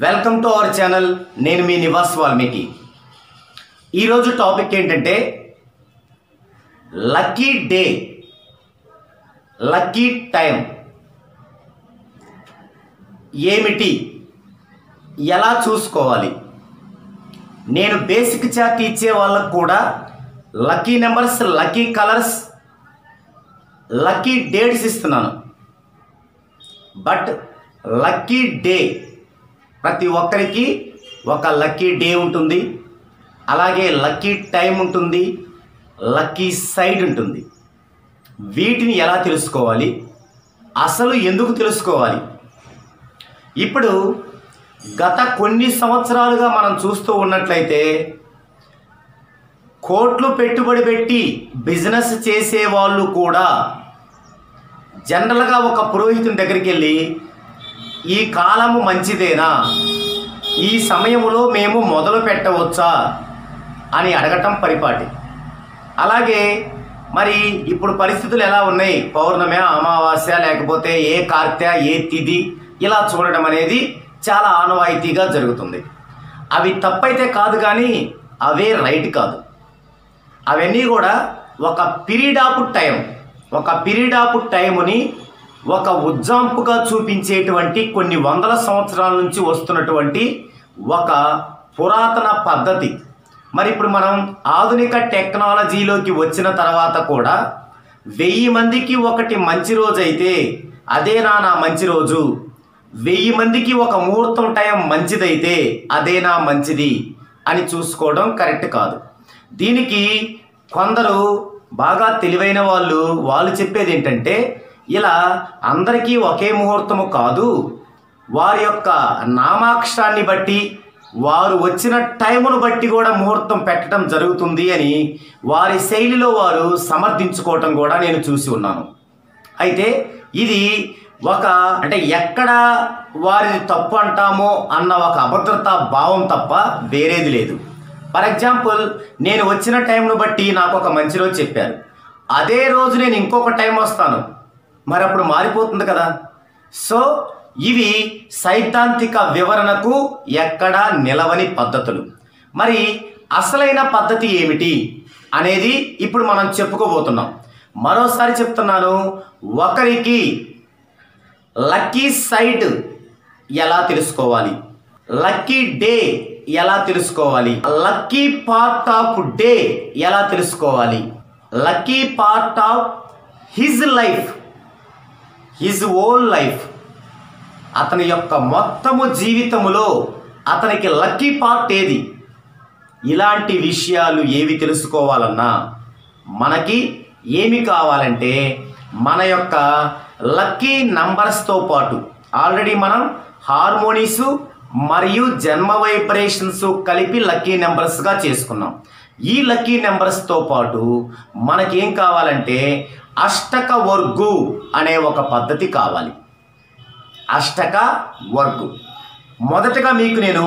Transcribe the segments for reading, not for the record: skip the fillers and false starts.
Welcome to our channel. నేను మీ నివాస్ వాల్మీకి. ఈరోజు topic ఏంటంటే లక్కీ డే, లక్కీ టైం ఏమిటి, ఎలా చూసుకోవాలి. నేను బేసిక్ చార్ట్ ఇచ్చే వాళ్ళకు కూడా lucky numbers, lucky colours, lucky dates ఇస్తున్నాను. బట్ లక్కీ డే, ప్రతి ఒక్కరికి ఒక లక్కీ డే ఉంటుంది, అలాగే లక్కీ టైం ఉంటుంది, లక్కీ సైడ్ ఉంటుంది. వీటిని ఎలా తెలుసుకోవాలి, అసలు ఎందుకు తెలుసుకోవాలి? ఇప్పుడు గత కొన్ని సంవత్సరాలుగా మనం చూస్తూ ఉన్నట్లయితే కోట్లు పెట్టుబడి పెట్టి బిజినెస్ చేసే వాళ్ళు కూడా జనరల్గా ఒక పురోహితుని దగ్గరికి వెళ్ళి ఈ కాలము మంచిదేనా, ఈ సమయంలో మేము మొదలు పెట్టవచ్చా అని అడగటం పరిపాటి. అలాగే మరి ఇప్పుడు పరిస్థితులు ఎలా ఉన్నాయి, పౌర్ణమి, అమావాస్య, లేకపోతే ఏ కార్తె, ఏ తిథి, ఇలా చూడడం అనేది చాలా ఆనవాయితీగా జరుగుతుంది. అవి తప్పైతే కాదు, కానీ అవే రైట్ కాదు. అవన్నీ కూడా ఒక పీరియడ్ ఆఫ్ టైముని ఒక ఉజ్జాంపుగా చూపించేటువంటి కొన్ని వందల సంవత్సరాల నుంచి వస్తున్నటువంటి ఒక పురాతన పద్ధతి. మరి ఇప్పుడు మనం ఆధునిక టెక్నాలజీలోకి వచ్చిన తర్వాత కూడా 1000 మందికి ఒకటి మంచి రోజు అయితే అదేనా నా మంచి రోజు, 1000 మందికి ఒక ముహూర్తం టైం మంచిదైతే అదేనా మంచిది అని చూసుకోవడం కరెక్ట్ కాదు. దీనికి కొందరు బాగా తెలివైన వాళ్ళు చెప్పేది ఏంటంటే, ఇలా అందరికీ ఒకే ముహూర్తము కాదు, వారి యొక్క నామాక్షరాన్ని బట్టి, వారు వచ్చిన టైమును బట్టి కూడా ముహూర్తం పెట్టడం జరుగుతుంది అని వారి శైలిలో వారు సమర్థించుకోవటం కూడా నేను చూసి ఉన్నాను. అయితే ఇది అంటే ఎక్కడ వారిది తప్పు అంటామో అన్న ఒక అభద్రతా భావం తప్ప వేరేది లేదు. ఫర్ ఎగ్జాంపుల్, నేను వచ్చిన టైంను బట్టి నాకు ఒక మంచి రోజు చెప్పారు, అదే రోజు నేను ఇంకొక టైం వస్తాను, మరి అప్పుడు మారిపోతుంది కదా. సో ఇవి సైద్ధాంతిక వివరణకు ఎక్కడా నిలవని పద్ధతులు. మరి అసలైన పద్ధతి ఏమిటి అనేది ఇప్పుడు మనం చెప్పుకోబోతున్నాం. మరోసారి చెప్తున్నాను, ఒకరికి లక్కీ సైడ్ ఎలా తెలుసుకోవాలి, లక్కీ డే ఎలా తెలుసుకోవాలి, లక్కీ పార్ట్ ఆఫ్ డే ఎలా తెలుసుకోవాలి, lucky part of his life, his own life, అతని యొక్క మొత్తము జీవితములో అతనికి లక్కీ పార్ట్ ఏది, ఇలాంటి విషయాలు ఏవి తెలుసుకోవాలన్నా మనకి ఏమి కావాలంటే మన యొక్క లక్కీ నంబర్స్తో పాటు ఆల్రెడీ మనం హార్మోనీసు మరియు జన్మ వైబ్రేషన్స్ కలిపి లక్కీ నెంబర్స్గా చేసుకున్నాం. ఈ లక్కీ నెంబర్స్తో పాటు మనకేం కావాలంటే అష్టక వర్గు అనే ఒక పద్ధతి కావాలి. అష్టక వర్గు, మొదటగా మీకు నేను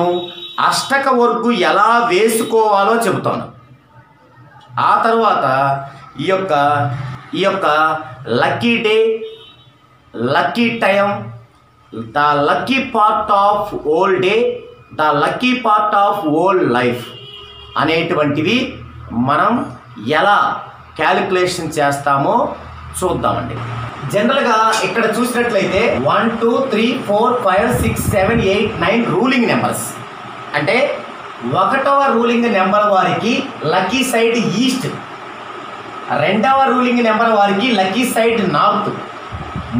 అష్టక వర్గు ఎలా వేసుకోవాలో చెబుతాను. ఆ తర్వాత ఈ యొక్క lucky day, lucky time, the lucky part of whole day, the lucky part of whole life అనేటువంటివి మనం ఎలా క్యాలిక్యులేషన్ చేస్తామో చూద్దామండి. జనరల్గా ఇక్కడ చూసినట్లయితే 1 2 3 4 5 6 7 8 9 రూలింగ్ నెంబర్స్. అంటే 1వ రూలింగ్ నెంబర్ వారికి లక్కీ సైడ్ ఈస్ట్, 2వ రూలింగ్ నెంబర్ వారికి లక్కీ సైడ్ నార్త్,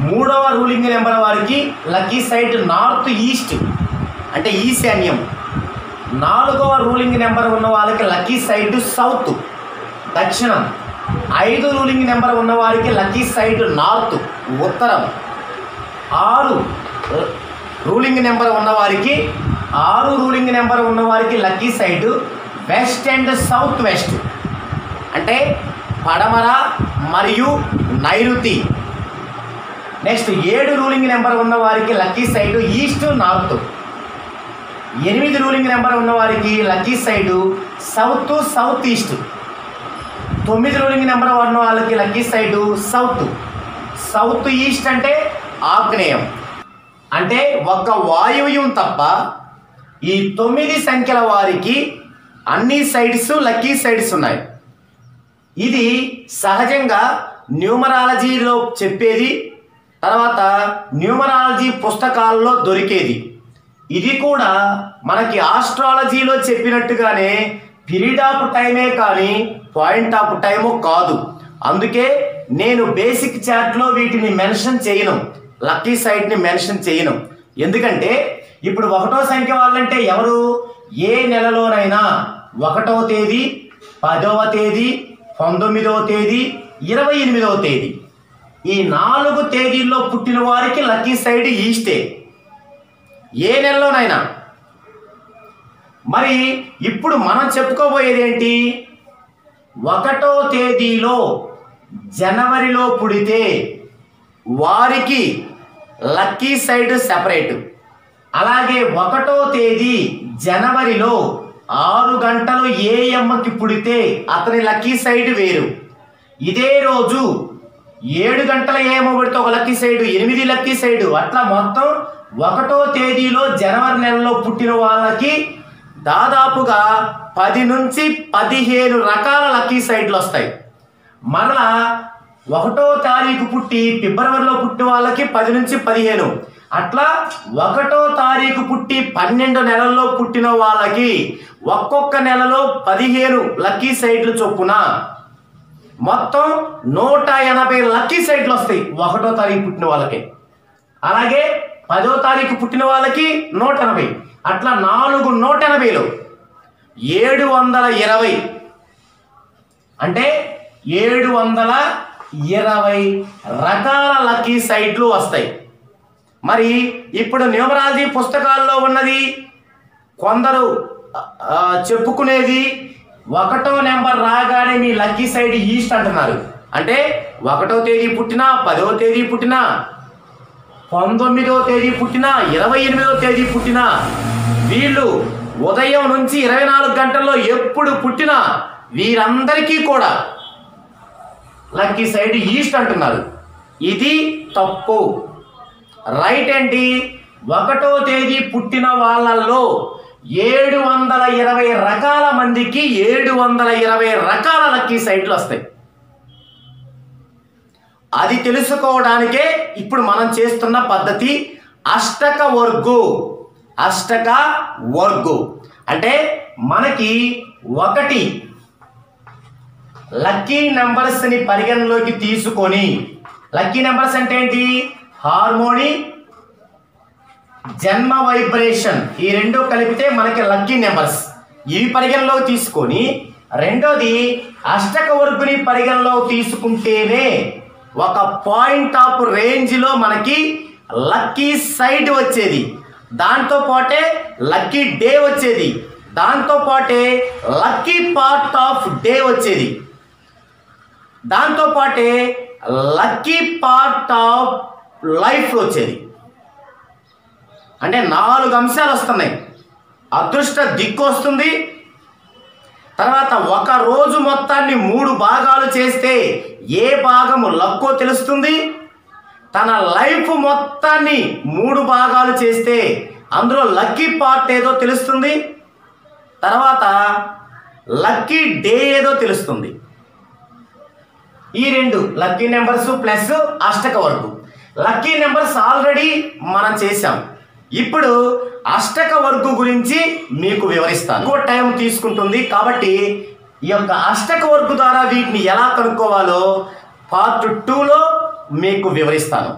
3వ రూలింగ్ నెంబర్ వారికి లక్కీ సైడ్ నార్త్ ఈస్ట్ అంటే ఈశాన్యం, 4వ రూలింగ్ నెంబర్ ఉన్న వాళ్ళకి లక్కీ సైడ్ సౌత్ దక్షిణం, 5 రూలింగ్ నెంబర్ ఉన్న వారికి లక్కీ సైడ్ నార్త్ ఉత్తరం, 6 రూలింగ్ నెంబర్ ఉన్నవారికి 6 రూలింగ్ నెంబర్ ఉన్నవారికి lucky side west and south west అంటే పడమర మరియు నైరుతి. నెక్స్ట్ 7 రూలింగ్ నెంబర్ ఉన్న వారికి lucky side east north, 8 ruling number ఉన్న వారికి lucky side south south east, 9 ruling number ఉన్న వాళ్ళకి లక్కీ సైడ్ సౌత్ ఈస్ట్ అంటే ఆగ్నేయం. అంటే ఒక్క వాయువ్యం తప్ప ఈ 9 సంఖ్యల వారికి అన్ని సైడ్స్ లక్కీ సైడ్స్ ఉన్నాయి. ఇది సహజంగా న్యూమరాలజీలో చెప్పేది, తర్వాత న్యూమరాలజీ పుస్తకాల్లో దొరికేది. ఇది కూడా మనకి ఆస్ట్రాలజీలో చెప్పినట్టుగానే పీరియడ్ ఆఫ్ టైమే కానీ పాయింట్ ఆఫ్ టైము కాదు. అందుకే నేను బేసిక్ చార్ట్లో వీటిని మెన్షన్ చేయను, లక్కీ సైడ్ని మెన్షన్ చేయను. ఎందుకంటే ఇప్పుడు 1వ సంఖ్య వాళ్ళంటే ఎవరు? ఏ నెలలోనైనా 1వ తేదీ, 10వ తేదీ, 19వ తేదీ, 28వ తేదీ, ఈ 4 తేదీల్లో పుట్టిన వారికి లక్కీ సైడ్ ఈస్టే, ఏ నెలలోనైనా. మరి ఇప్పుడు మనం చెప్పుకోబోయేది ఏంటి? 1వ తేదీలో జనవరిలో పుడితే వారికి లక్కీ సైడ్ సెపరేట్. అలాగే 1వ తేదీ జనవరిలో 6 గంటలు AM-కి పుడితే అతని లక్కీ సైడ్ వేరు. ఇదే రోజు 7 గంటల AM పుడితే ఒక లక్కీ సైడ్, 8 లక్కీ సైడ్, అట్లా మొత్తం 1వ తేదీలో జనవరి నెలలో పుట్టిన వాళ్ళకి దాదాపుగా 10 నుంచి 15 రకాల లక్కీ సైడ్లు వస్తాయి. మరలా 1వ తారీఖు పుట్టి ఫిబ్రవరిలో పుట్టిన వాళ్ళకి 10 నుంచి 15, అట్లా 1వ తారీఖు పుట్టి 12 నెలల్లో పుట్టిన వాళ్ళకి ఒక్కొక్క నెలలో 15 లక్కీ సైడ్లు చొప్పున మొత్తం 180 లక్కీ సైడ్లు వస్తాయి 1వ తారీఖు పుట్టిన వాళ్ళకి. అలాగే 10వ తారీఖు పుట్టిన వాళ్ళకి 180, అట్లా 4 180లు 720, అంటే 720 రకాల లక్కీ సైడ్లు వస్తాయి. మరి ఇప్పుడు న్యూమరాలజీ పుస్తకాల్లో ఉన్నది కొందరు చెప్పుకునేది 1వ నెంబర్ రాగానే మీ లక్కీ సైడ్ ఈస్ట్ అంటున్నారు. అంటే 1వ తేదీ పుట్టినా, 10వ తేదీ పుట్టినా, 19వ తేదీ పుట్టినా, 28వ తేదీ పుట్టినా, వీళ్ళు ఉదయం నుంచి 24 గంటల్లో ఎప్పుడు పుట్టినా వీరందరికీ కూడా లక్కీ సైడ్ ఈస్ట్ అంటున్నారు. ఇది తప్పు. రైట్ ఏంటి? 1వ తేదీ పుట్టిన వాళ్ళల్లో 720 రకాల మందికి 720 రకాల లక్కీ సైడ్లు వస్తాయి. అది తెలుసుకోవడానికే ఇప్పుడు మనం చేస్తున్న పద్ధతి అష్టక వర్గు. అష్టక వర్గు అంటే మనకి 1 లక్కీ నెంబర్స్ని పరిగణలోకి తీసుకొని, లక్కీ నెంబర్స్ అంటే ఏంటి? హార్మోని, జన్మ వైబ్రేషన్, ఈ రెండు కలిపితే మనకి లక్కీ నెంబర్స్. ఇవి పరిగణలోకి తీసుకొని, రెండోది అష్టక వర్గుని పరిగణలోకి తీసుకుంటేనే ఒక పాయింట్ ఆఫ్ రేంజ్లో మనకి లక్కీ సైడ్ వచ్చేది, దాంతో పాటే లక్కీ డే వచ్చేది, దాంతో పాటే లక్కీ పార్ట్ ఆఫ్ డే వచ్చేది, దాంతో పాటే లక్కీ పార్ట్ ఆఫ్ లైఫ్ వచ్చేది. అంటే 4 అంశాలు వస్తున్నాయి. అదృష్ట దిక్కు వస్తుంది, తర్వాత ఒక రోజు మొత్తాన్ని 3 భాగాలు చేస్తే ఏ భాగము లక్కో తెలుస్తుంది, తన లైఫ్ మొత్తాన్ని 3 భాగాలు చేస్తే అందులో లక్కీ పార్ట్ ఏదో తెలుస్తుంది, తర్వాత లక్కీ డే ఏదో తెలుస్తుంది. ఈ 2 లక్కీ నెంబర్స్ ప్లస్ అష్టక వర్గు. లక్కీ నెంబర్స్ ఆల్రెడీ మనం చేసాం. ఇప్పుడు అష్టక వర్గు గురించి మీకు వివరిస్తాను. ఎక్కువ టైం తీసుకుంటుంది కాబట్టి ఈ యొక్క అష్టక వర్గు ద్వారా వీటిని ఎలా కనుక్కోవాలో పార్ట్ 2లో మీకు వివరిస్తాను.